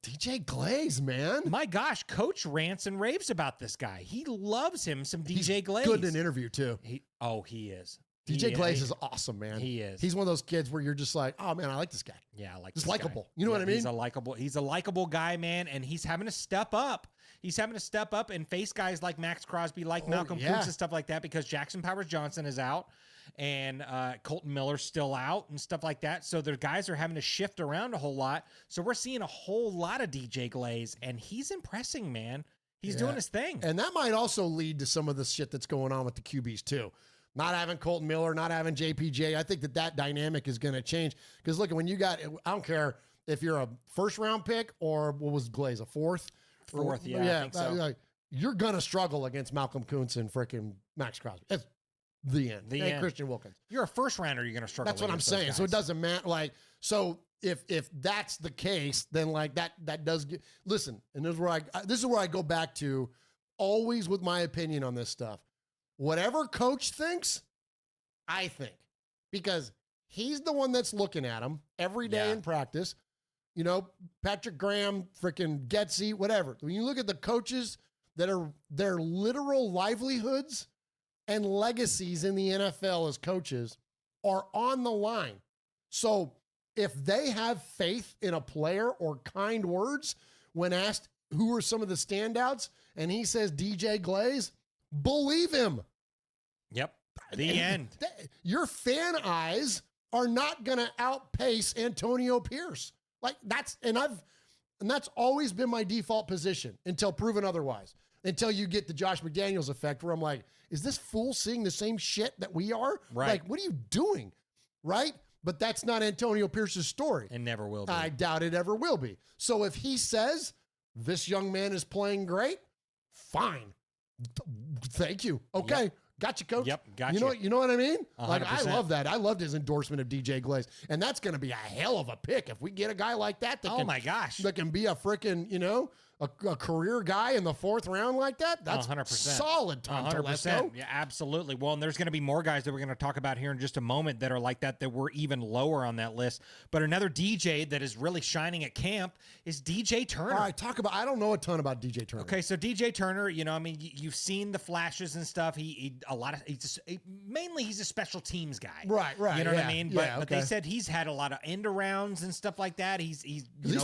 S1: DJ Glaze, man.
S2: My gosh, Coach rants and raves about this guy. He loves him some DJ Glaze.
S1: Good in an interview, too.
S2: He is.
S1: DJ Glaze is awesome, man.
S2: He is.
S1: He's one of those kids where you're just like, oh, man, I like this guy.
S2: Yeah, I like
S1: this
S2: guy.
S1: Just likable. You know what I mean?
S2: He's a likable guy, man, and he's having to step up. He's having to step up and face guys like Max Crosby, like Malcolm Kuntz and stuff like that, because Jackson Powers-Johnson is out and Colton Miller's still out and stuff like that. So their guys are having to shift around a whole lot. So we're seeing a whole lot of DJ Glaze, and he's impressing, man. He's doing his thing.
S1: And that might also lead to some of the shit that's going on with the QBs, too. Not having Colton Miller, not having JPJ. I think that dynamic is going to change. Because look, when you got, I don't care if you're a first-round pick or what was Glaze, a fourth?
S2: Fourth, I think so.
S1: You're going to struggle against Malcolm Kuntz and freaking Max Crosby. That's the end. The end. Christian Wilkins.
S2: You're a first rounder, you're going to struggle.
S1: That's what I'm saying. So it doesn't matter. Like, so if that's the case, then like that does get, listen, and this is where I go back to always with my opinion on this stuff. Whatever coach thinks, I think, because he's the one that's looking at him every day in practice. You know, Patrick Graham, freaking Getsy, whatever. When you look at the coaches that are their literal livelihoods and legacies in the NFL as coaches are on the line. So if they have faith in a player or kind words when asked who are some of the standouts, and he says DJ Glaze, believe him.
S2: Yep. The end.
S1: Your fan eyes are not going to outpace Antonio Pierce. Like that's always been my default position until proven otherwise. Until you get the Josh McDaniels effect where I'm like, is this fool seeing the same shit that we are?
S2: Right.
S1: Like, what are you doing? Right? But that's not Antonio Pierce's story.
S2: It never will be.
S1: I doubt it ever will be. So if he says this young man is playing great, fine. Thank you. Okay.
S2: Yep.
S1: Gotcha, coach.
S2: Yep, gotcha.
S1: You know what I mean?
S2: 100%.
S1: Like, I love that. I loved his endorsement of DJ Glaze. And that's going to be a hell of a pick if we get a guy like that.
S2: Oh, my gosh.
S1: That can be a freaking, a career guy in the 4th round like that, that's
S2: 100%.
S1: Solid, Tom
S2: 100%.
S1: Telesco.
S2: Yeah, absolutely. Well, and there's going to be more guys that we're going to talk about here in just a moment that are like that were even lower on that list. But another DJ that is really shining at camp is DJ Turner.
S1: All right, I don't know a ton about DJ Turner.
S2: Okay, so DJ Turner, you've seen the flashes and stuff. Mainly he's a special teams guy.
S1: Right.
S2: You know what I mean? But,
S1: Yeah,
S2: but they said he's had a lot of end arounds and stuff like that. He's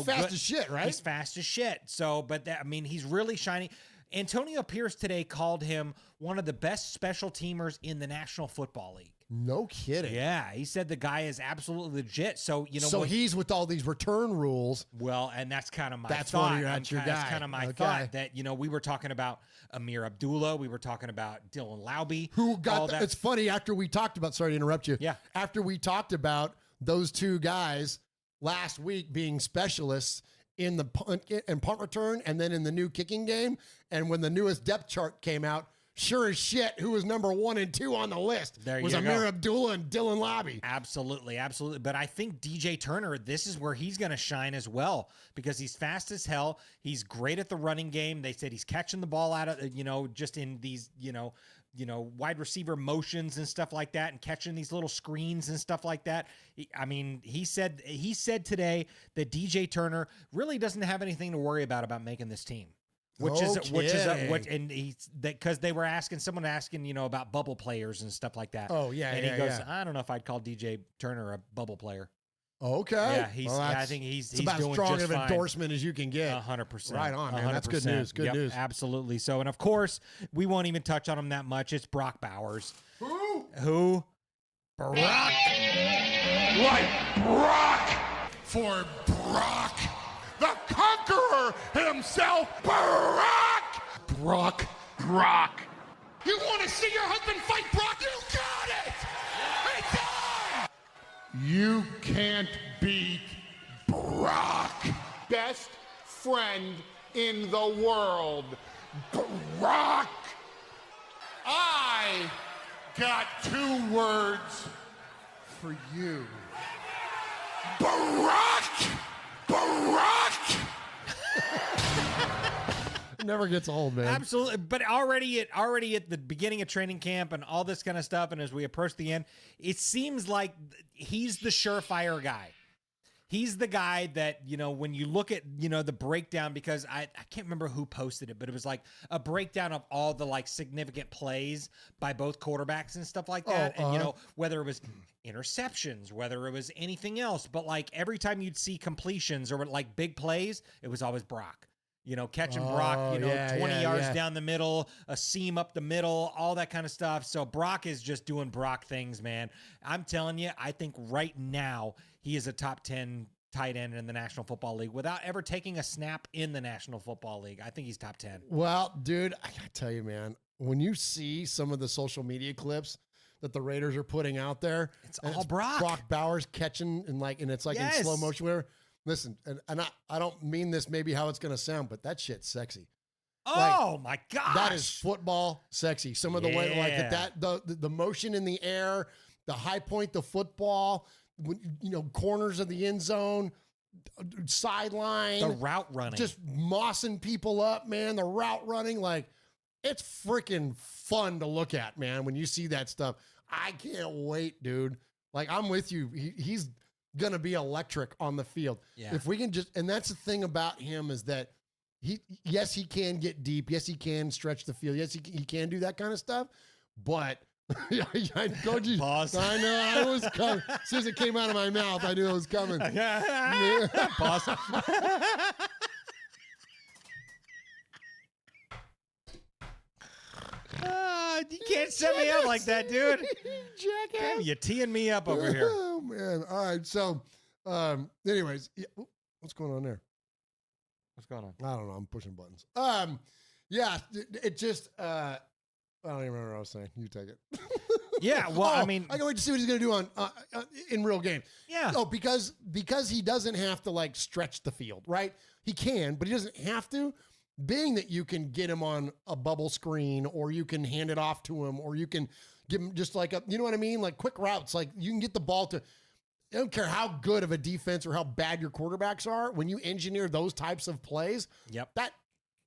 S1: fast as shit, right?
S2: He's fast as shit. So, but he's really shining. Antonio Pierce today called him one of the best special teamers in the National Football League.
S1: No kidding.
S2: Yeah, he said the guy is absolutely legit. So,
S1: he's with all these return rules.
S2: Well, and that's kind of my thought.
S1: That's your guy.
S2: That's kind of my thought that, we were talking about Amir Abdullah. We were talking about Dylan Laube.
S1: Who got that. It's funny, after we talked about, sorry to interrupt you.
S2: Yeah.
S1: After we talked about those two guys last week being specialists in the punt return and then in the new kicking game, and when the newest depth chart came out, sure as shit, who was number 1 and 2 on the list was Amir Abdullah and Dylan Laube.
S2: Absolutely. But I think DJ Turner, this is where he's going to shine as well, because he's fast as hell. He's great at the running game. They said he's catching the ball out of, just in these, wide receiver motions and stuff like that, and catching these little screens and stuff like that. He said today that DJ Turner really doesn't have anything to worry about making this team. Because they were someone asking, about bubble players and stuff like that.
S1: Oh yeah.
S2: And he goes, I don't know if I'd call DJ Turner a bubble player.
S1: Okay.
S2: Yeah, I think he's
S1: about
S2: doing
S1: as strong
S2: just
S1: of an
S2: fine.
S1: endorsement as you can get.
S2: 100%.
S1: Right on, man. That's good news. Good news.
S2: Absolutely. So, and of course, we won't even touch on him that much. It's Brock Bowers. Who? Brock.
S3: Like Brock for Brock, the conqueror himself, Brock. You want to see your husband fight Brock? You got it! It's on! You can't beat Brock. Best friend in the world, Brock. I got 2 words for you. Brock!
S1: Never gets old, man.
S2: Absolutely. But already at the beginning of training camp and all this kind of stuff, and as we approach the end, it seems like he's the surefire guy. He's the guy that, when you look at, the breakdown, because I can't remember who posted it, but it was like a breakdown of all the significant plays by both quarterbacks and stuff like that. And, whether it was interceptions, whether it was anything else, but every time you'd see completions or big plays, it was always Brock. Catching Brock, 20 yards down the middle, a seam up the middle, all that kind of stuff. So Brock is just doing Brock things, man. I'm telling you, I think right now he is a top 10 tight end in the National Football League without ever taking a snap in the National Football League. I think he's top 10.
S1: Well, dude, I got to tell you, man, when you see some of the social media clips that the Raiders are putting out there,
S2: it's all Brock.
S1: Brock Bowers catching and it's in slow motion, whatever. Listen, and I don't mean this maybe how it's going to sound, but that shit's sexy.
S2: Oh my gosh.
S1: That is football sexy. Some of the way the motion in the air, the high point, the football, corners of the end zone, sideline,
S2: the route running,
S1: just mossing people up, man. The route running, it's freaking fun to look at, man. When you see that stuff, I can't wait, dude. I'm with you. He's gonna be electric on the field.
S2: Yeah.
S1: If we can and that's the thing about him is that he can get deep. Yes, he can stretch the field. Yes, he can do that kind of stuff. But I told you,
S2: Pause.
S1: I know I was coming. As soon as it came out of my mouth, I knew it was coming.
S2: Pause. You can't set me up like that, dude.
S1: Jackass.
S2: You're teeing me up over here.
S1: Oh man. All right. So, anyways, what's going on there?
S2: What's going on?
S1: I don't know. I'm pushing buttons. Yeah. It just. I don't even remember what I was saying. You take it.
S2: Yeah. Well, I mean,
S1: I can wait to see what he's going to do on in real game.
S2: Yeah.
S1: Oh, because he doesn't have to stretch the field, right? He can, but he doesn't have to. Being that you can get him on a bubble screen, or you can hand it off to him, or you can give him just you know what I mean? Quick routes. You can get the ball to, I don't care how good of a defense or how bad your quarterbacks are. When you engineer those types of plays,
S2: yep,
S1: that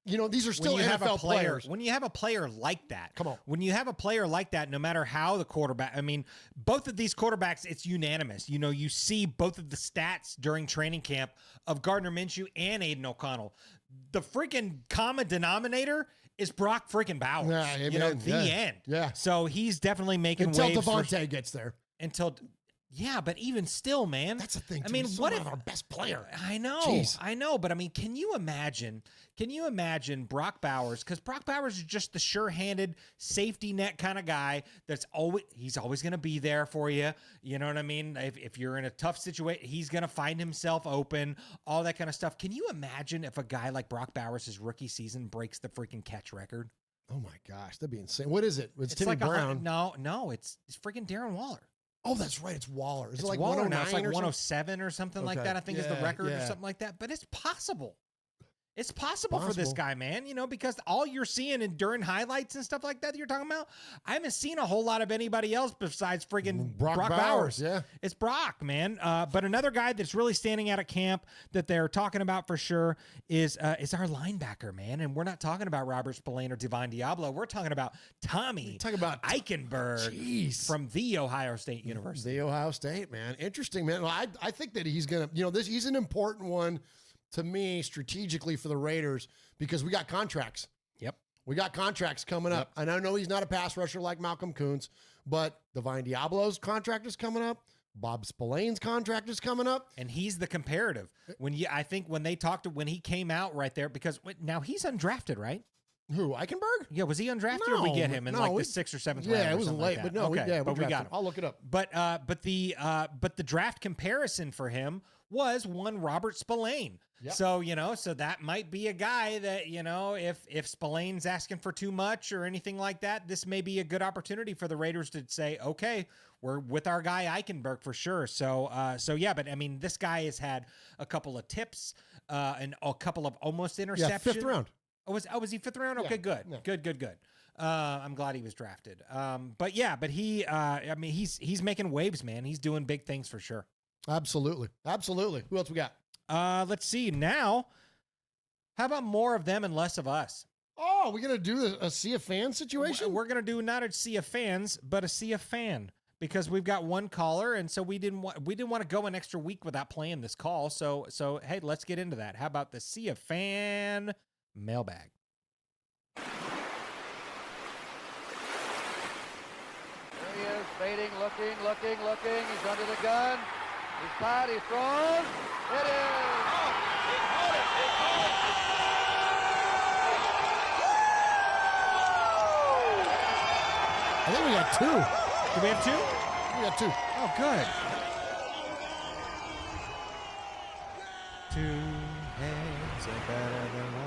S1: these are still
S2: when you have
S1: NFL
S2: a player,
S1: players.
S2: when you have a player like that,
S1: Come on.
S2: When you have a player like that, no matter how the quarterback, I mean, both of these quarterbacks, it's unanimous. You see both of the stats during training camp of Gardner Minshew and Aiden O'Connell. The freaking common denominator is Brock freaking Bowers.
S1: Yeah,
S2: the end.
S1: Yeah.
S2: So he's definitely making
S1: Until
S2: waves.
S1: Devontae gets there.
S2: Yeah, but even still, man.
S1: That's the thing.
S2: I mean, what if
S1: our best player?
S2: I know,
S1: Jeez.
S2: I know, but I mean, can you imagine Brock Bowers? Because Brock Bowers is just the sure-handed safety net kind of guy. He's always going to be there for you. You know what I mean? If you're in a tough situation, he's going to find himself open. All that kind of stuff. Can you imagine if a guy like Brock Bowers' his rookie season breaks the freaking catch record?
S1: Oh my gosh, that'd be insane. What is it? It's Timmy
S2: like
S1: Brown.
S2: No, it's freaking Darren Waller.
S1: Oh, that's right. It's Waller. Is
S2: It's
S1: it like
S2: Waller
S1: 109
S2: now. It's like
S1: or
S2: 107 or something like
S1: Okay.
S2: that, I think is the
S1: Yeah,
S2: record or
S1: yeah.
S2: something like that. But it's possible. It's possible for this guy, man, because all you're seeing during highlights and stuff like that you're talking about, I haven't seen a whole lot of anybody else besides friggin' Brock Bowers.
S1: Yeah.
S2: It's Brock, man. But another guy that's really standing out at camp that they're talking about for sure is our linebacker, man. And we're not talking about Robert Spillane or Divine Diablo. We're talking about Tommy Eichenberg from the Ohio State University.
S1: The Ohio State, man. Interesting, man. Well, I think that he's going to, he's an important one to me strategically for the Raiders because we got contracts.
S2: Yep.
S1: We got contracts coming up. And I know he's not a pass rusher like Malcolm Kuntz, but Divine Diablo's contract is coming up. Bob Spillane's contract is coming up.
S2: And he's the comparative. I think when he came out right there, because now he's undrafted, right?
S1: Who, Eichenberg?
S2: Yeah, was he undrafted or did we get him in the 6th or 7th round?
S1: Yeah, it was late,
S2: like
S1: but no,
S2: okay,
S1: we
S2: got him.
S1: I'll look it up.
S2: But the draft comparison for him was one Robert Spillane.
S1: Yep.
S2: So that might be a guy that, if Spillane's asking for too much or anything like that, this may be a good opportunity for the Raiders to say, okay, we're with our guy Eichenberg for sure. So yeah, but I mean, this guy has had a couple of tips and a couple of almost interceptions.
S1: Yeah, 5th round.
S2: Oh, was he 5th round? Okay,
S1: Yeah,
S2: good.
S1: yeah.
S2: Good. I'm glad he was drafted. But he's making waves, man. He's doing big things for sure.
S1: Absolutely. Who else we got?
S2: Let's see now. How about more of them and less of us?
S1: Oh, we're going to do a sea of fans situation?
S2: We're going to do not a sea of fans, but a sea of fan. Because we've got one caller, and so we didn't want to go an extra week without playing this call. So hey, let's get into that. How about the sea of fan mailbag?
S9: There he is, baiting, looking. He's under the gun. He's caught, he throws. It is!
S1: I think we got 2.
S2: Do we have 2?
S1: We got 2.
S2: Oh, good. 2 heads are better than one.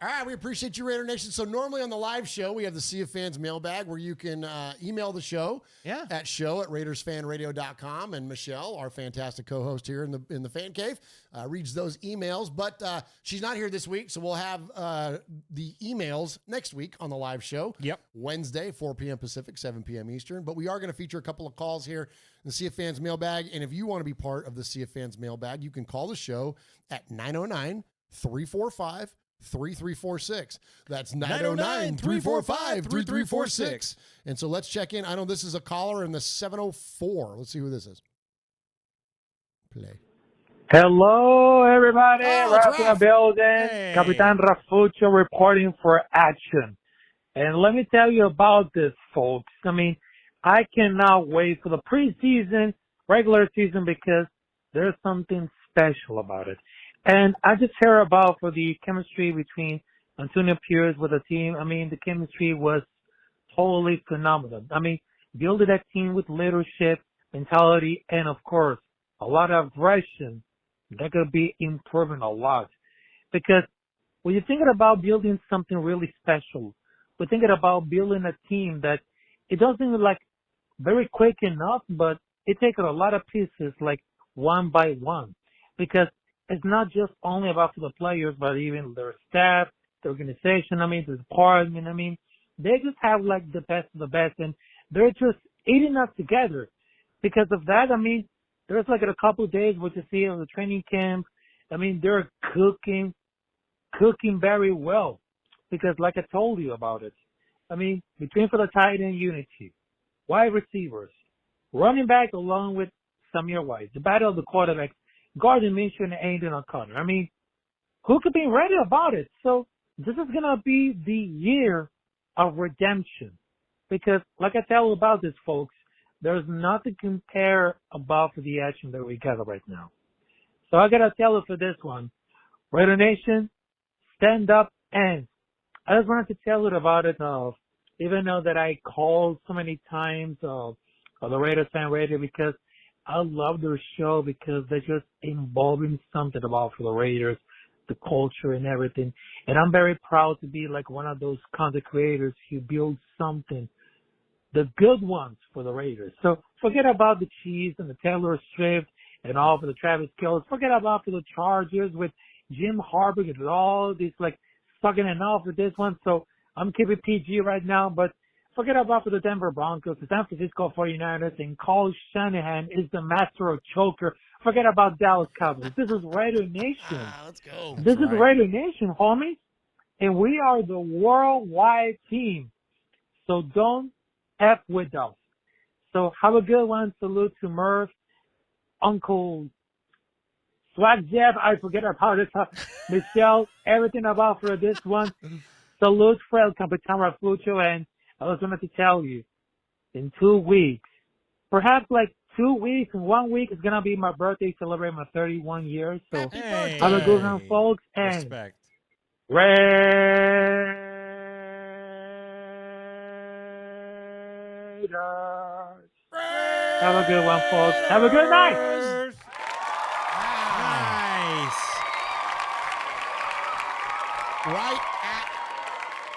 S1: All right, we appreciate you, Raider Nation. So normally on the live show, we have the Sea of Fans mailbag where you can email the show at show@RaidersFanRadio.com. And Michelle, our fantastic co-host here in the fan cave, reads those emails. But she's not here this week, so we'll have the emails next week on the live show.
S2: Yep.
S1: Wednesday, 4 p.m. Pacific, 7 p.m. Eastern. But we are going to feature a couple of calls here in the Sea of Fans mailbag. And if you want to be part of the Sea of Fans mailbag, you can call the show at 909-345-3346. That's 909-345-3346. And so let's check in. I know this is a caller in the 704. Let's see who this is. Play.
S10: Hello, everybody.
S1: Oh,
S10: Raf in the building.
S2: Hey.
S10: Capitan Rafuccio reporting for action. And let me tell you about this, folks. I mean, I cannot wait for the preseason, regular season, because there's something special about it. And I just heard about for the chemistry between Antonio Pierce with the team. I mean, the chemistry was totally phenomenal. I mean, building that team with leadership, mentality, and of course, a lot of aggression. That could be improving a lot. Because when you're thinking about building something really special, we're thinking about building a team that it doesn't like very quick enough, but it takes a lot of pieces like one by one. Because it's not just only about for the players, but even their staff, the organization, I mean, the department. I mean, they just have like the best of the best, and they're just eating us together. Because of that, I mean, there's like a couple of days what you see of the training camp, I mean, they're cooking very well because, like I told you about it, I mean, between for the tight end unity, wide receivers, running back along with Samir White, the battle of the quarterbacks, Gardner Minshew and Aiden O'Connor. I mean, who could be ready about it? So this is going to be the year of redemption because, like I tell you about this, folks, there's nothing to compare about the action that we got right now. So I got to tell you for this one, Raider Nation, stand up, and I just wanted to tell you about it, even though that I called so many times of the Raiders Fan Radio because I love their show because they're just involving something about for the Raiders, the culture and everything. And I'm very proud to be like one of those content creators who build something, the good ones for the Raiders. So forget about the Chiefs and the Taylor Swift and all for the Travis Kelce. Forget about for the Chargers with Jim Harbaugh and all these like sucking it off with this one. So I'm keeping PG right now, but forget about for the Denver Broncos, the San Francisco 49ers, and Kyle Shanahan is the master of choker. Forget about Dallas Cowboys. This is Raider Nation.
S1: Let's go.
S10: This is Raider Nation, homies. And we are the worldwide team. So don't F with us. So have a good one. Salute to Murf, Uncle Swag Jeff. I forget about it. Michelle, everything about for this one. Salute, Fred, Capitan Rafucho, and I just wanted to tell you, in 2 weeks, perhaps like 2 weeks, and 1 week is going to be my birthday, celebrating my 31 years. So have a good one, folks. And
S2: respect.
S10: Raiders. Have a good one, folks. Have a good night.
S2: Nice.
S1: Right at.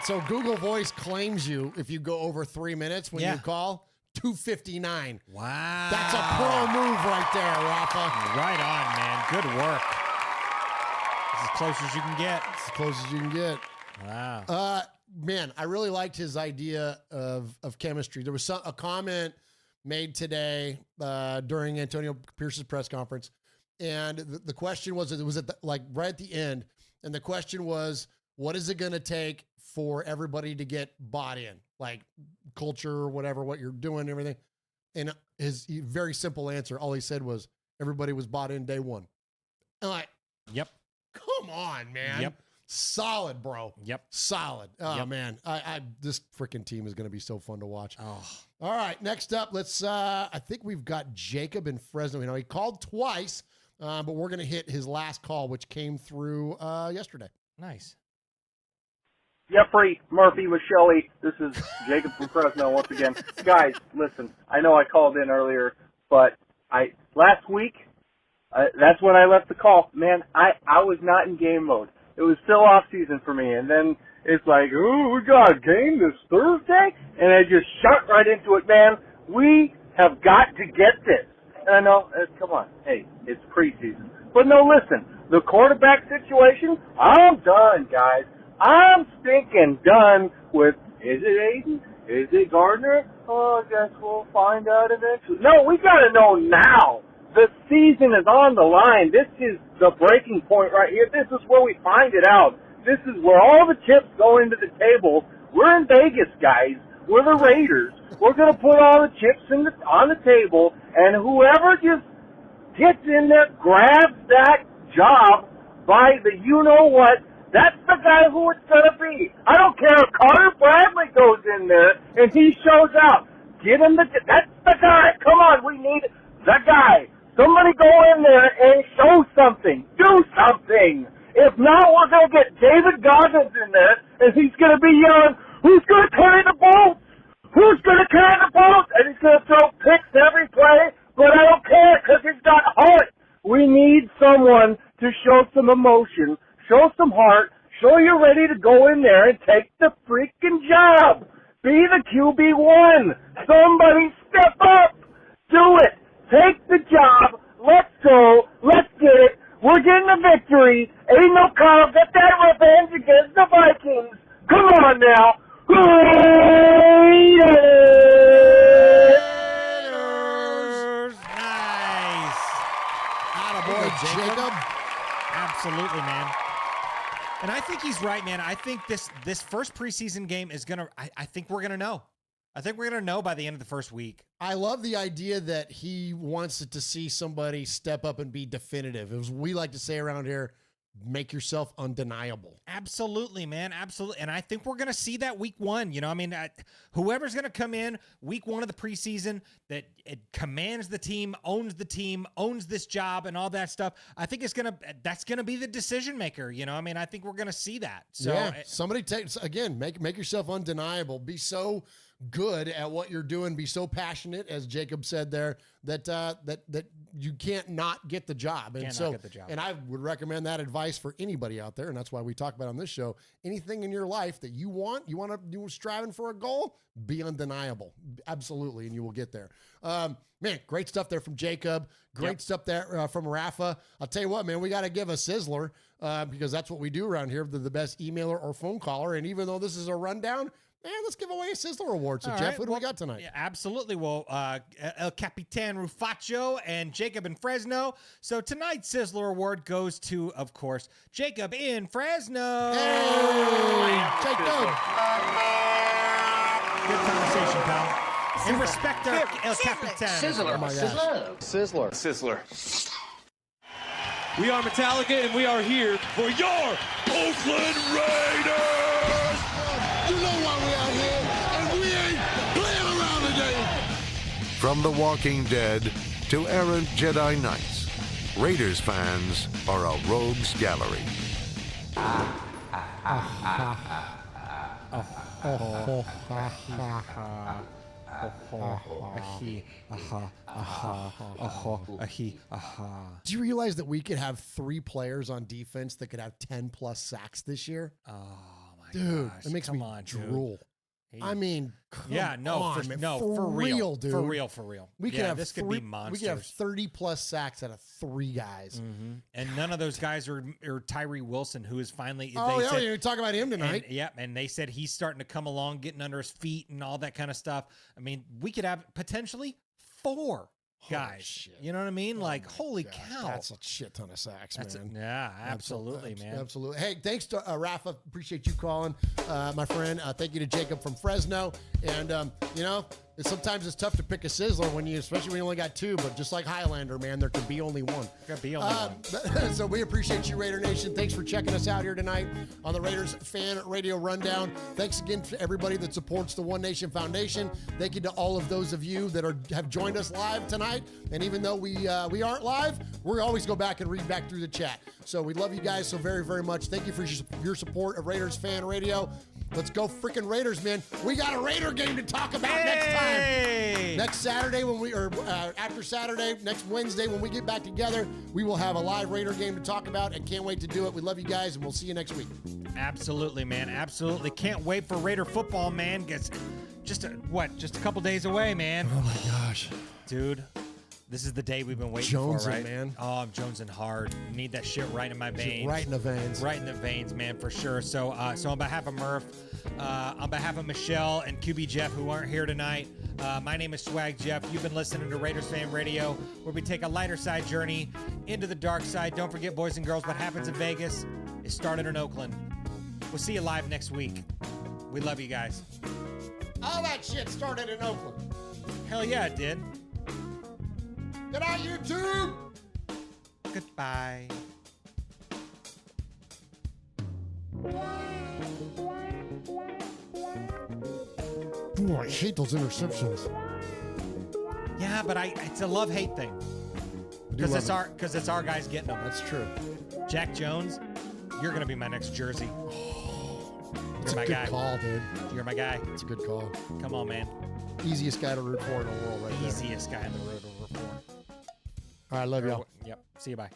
S1: So Google Voice claims you if you go over 3 minutes when you call. 259.
S2: Wow.
S1: That's a pro move right there, Rafa.
S2: Right on, man. Good work. It's as close as you can get.
S1: It's as close as you can get.
S2: Wow.
S1: Man, I really liked his idea of chemistry. There was a comment made today during Antonio Pierce's press conference, and the question was, it was like right at the end, and the question was, what is it going to take for everybody to get bought in, like culture or whatever, what you're doing and everything? And his very simple answer, all he said was, everybody was bought in day one. And like,
S2: yep.
S1: Come on, man.
S2: Yep.
S1: Solid, bro.
S2: Yep.
S1: Solid. Oh, man. This freaking team is going to be so fun to watch.
S2: Oh.
S1: All right. Next up, let's, I think we've got Jacob in Fresno. You know, he called twice, but we're going to hit his last call, which came through yesterday.
S2: Nice.
S11: Jeffrey, Murphy with Shelley. This is Jacob from Fresno once again. Guys, listen, I know I called in earlier, but last week, that's when I left the call. Man, I was not in game mode. It was still off season for me, and then it's like, oh, we got a game this Thursday? And I just shot right into it, man. We have got to get this. And I know, come on, hey, it's preseason. But no, listen, the quarterback situation, I'm done, guys. I'm stinking done with, is it Aiden? Is it Gardner? Oh, I guess we'll find out eventually. No, we got to know now. The season is on the line. This is the breaking point right here. This is where we find it out. This is where all the chips go into the table. We're in Vegas, guys. We're the Raiders. We're going to put all the chips on the table, and whoever just gets in there, grabs that job by the you-know-what, that's the guy who it's going to be. I don't care if Carter Bradley goes in there and he shows out. Get him that's the guy. Come on, we need the guy. Somebody go in there and show something. Do something. If not, we're going to get David Goggins in there, and he's going to be yelling, who's going to carry the ball? Who's going to carry the ball? And he's going to throw picks every play, but I don't care because he's got heart. We need someone to show some emotion, show some heart, show you're ready to go in there and take the freaking job. Be the QB1. Somebody step up. Do it. Take the job. Let's go. Let's get it. We're getting a victory. Ain't no call. Get that revenge against the Vikings. Come on now.
S2: Raiders. Nice.
S1: Attaboy, Jacob.
S2: Absolutely, man. And I think he's right, man. I think this first preseason game is going to – I think we're going to know. I think we're going to know by the end of the first week.
S1: I love the idea that he wants to see somebody step up and be definitive. As we like to say around here, make yourself undeniable.
S2: Absolutely, man. Absolutely. And I think we're going to see that week one. You know, I mean, whoever's going to come in week one of the preseason that it commands the team, owns this job and all that stuff. I think that's going to be the decision maker. You know, I mean, I think we're going to see that. So
S1: yeah, somebody make yourself undeniable. Be so good at what you're doing, be so passionate, as Jacob said there, that you can't not get the job. And I would recommend that advice for anybody out there, and that's why we talk about on this show. Anything in your life that you want to do, striving for a goal, be undeniable. Absolutely, and you will get there. Man, great stuff there from Jacob. Great stuff there from Rafa. I'll tell you what, man, we got to give a Sizzler because that's what we do around here. They're the best emailer or phone caller, and even though this is a rundown, man, let's give away a Sizzler award. So, Jeff, who do we got tonight?
S2: Yeah, absolutely. Well, El Capitan Rufacho and Jacob in Fresno. So tonight's Sizzler award goes to, of course, Jacob in Fresno.
S1: Hey, Jacob.
S2: Good conversation, pal. In respect to El Capitan.
S7: Sizzler.
S1: Oh my gosh.
S7: Sizzler.
S12: We are Metallica, and we are here for your Oakland Raiders!
S3: You know why we out here, and we ain't playing around today.
S13: From The Walking Dead to errant Jedi Knights, Raiders fans are a rogues gallery.
S1: Do you realize that we could have 3 players on defense that could have 10 plus sacks this year?
S2: Oh my
S1: dude,
S2: gosh.
S1: it makes me drool.
S2: Hey.
S1: I mean,
S2: for real.
S1: Dude.
S2: For real.
S1: We could have
S2: this could be monsters.
S1: We could have 30 plus sacks out of 3 guys.
S2: Mm-hmm. And none of those guys are Tyree Wilson, who is finally.
S1: You're talking about him tonight.
S2: And they said he's starting to come along, getting under his feet and all that kind of stuff. I mean, we could have potentially 4 guys.
S1: Shit.
S2: You know what I mean? Like, holy cow.
S1: That's a shit ton of sacks, man.
S2: Yeah, absolutely, man.
S1: Absolutely. Hey, thanks to Rafa. Appreciate you calling, my friend. Thank you to Jacob from Fresno. And, sometimes it's tough to pick a Sizzler especially when you only got 2, but just like Highlander, man, there could be only one. So we appreciate you, Raider Nation. Thanks for checking us out here tonight on the Raiders Fan Radio Rundown. Thanks again to everybody that supports the One Nation Foundation. Thank you to all of those of you that have joined us live tonight. And even though we aren't live, we always go back and read back through the chat. So we love you guys so very, very much. Thank you for your support of Raiders Fan Radio. Let's go freaking Raiders, man. We got a Raider game to talk about next time. Next Saturday after Saturday, next Wednesday when we get back together, we will have a live Raider game to talk about and can't wait to do it. We love you guys and we'll see you next week.
S2: Absolutely, man. Absolutely. Can't wait for Raider football, man. Just a couple days away, man.
S1: Oh my gosh.
S2: Dude. This is the day we've been waiting for, right? Man. Oh, I'm jonesing hard. Need that shit right in my veins.
S1: Right in the veins.
S2: Right in the veins, man, for sure. So on behalf of Murf, on behalf of Michelle and QB Jeff, who aren't here tonight, my name is Swag Jeff. You've been listening to Raiders Fan Radio, where we take a lighter side journey into the dark side. Don't forget, boys and girls, what happens in Vegas is started in Oakland. We'll see you live next week. We love you guys.
S1: All that shit started in Oakland.
S2: Hell yeah, it did.
S1: Good night, YouTube.
S2: Goodbye.
S1: Ooh, I hate those interceptions.
S2: Yeah, but it's a love-hate thing. Because it's our guys getting them.
S1: That's true.
S2: Jack Jones, you're gonna be my next jersey.
S1: It's a good call, dude.
S2: You're my guy.
S1: It's a good call.
S2: Come on, man.
S1: Easiest guy to root for in the world, right there.
S2: Easiest guy in the world to root for.
S1: All right, love y'all.
S2: Yep. See you. Bye.